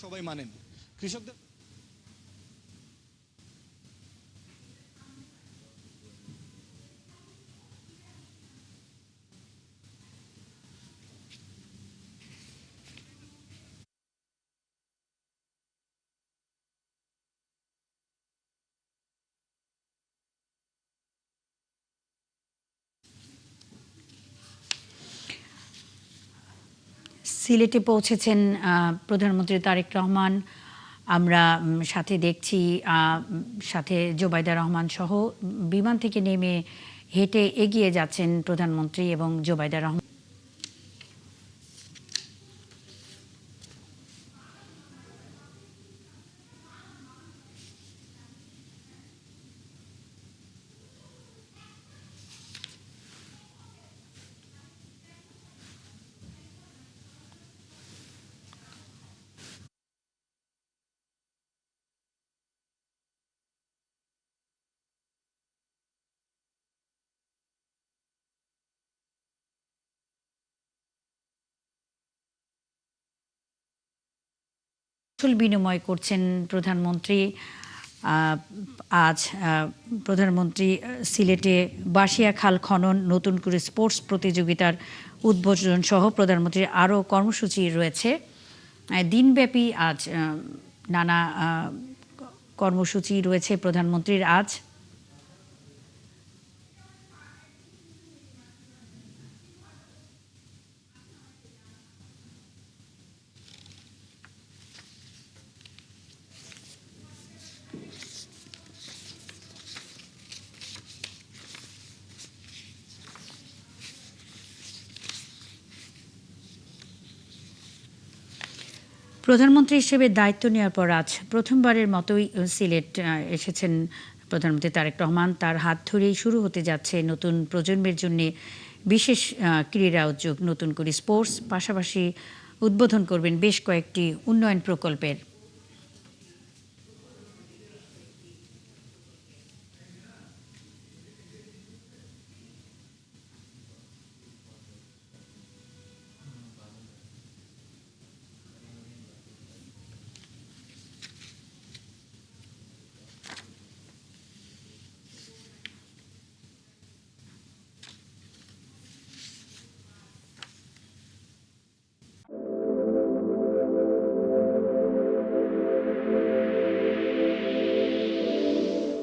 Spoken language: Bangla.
সবাই মানেন কৃষকদের সিলেটে পৌঁছেছেন প্রধানমন্ত্রী তারেক রহমান। আমরা সাথে দেখছি সাথে জোবাইদা রহমান সহ বিমান থেকে নেমে হেঁটে এগিয়ে যাচ্ছেন প্রধানমন্ত্রী এবং জোবাইদা রহমান। বিনিময় করছেন প্রধানমন্ত্রী। আজ প্রধানমন্ত্রী সিলেটে বাসিয়া খাল খনন, নতুন করে স্পোর্টস প্রতিযোগিতার উদ্বোধন সহ প্রধানমন্ত্রীর আরও কর্মসূচি রয়েছে। দিনব্যাপী আজ নানা কর্মসূচি রয়েছে প্রধানমন্ত্রীর আজ। প্রধানমন্ত্রী হিসেবে দায়িত্ব নেওয়ার পর আজ প্রথমবারের মতোই সিলেট এসেছেন প্রধানমন্ত্রী তারেক রহমান। তার হাত ধরেই শুরু হতে যাচ্ছে নতুন প্রজন্মের জন্য বিশেষ ক্রীড়া উদ্যোগ, নতুন করে স্পোর্টস, পাশাপাশি উদ্বোধন করবেন বেশ কয়েকটি উন্নয়ন প্রকল্পের।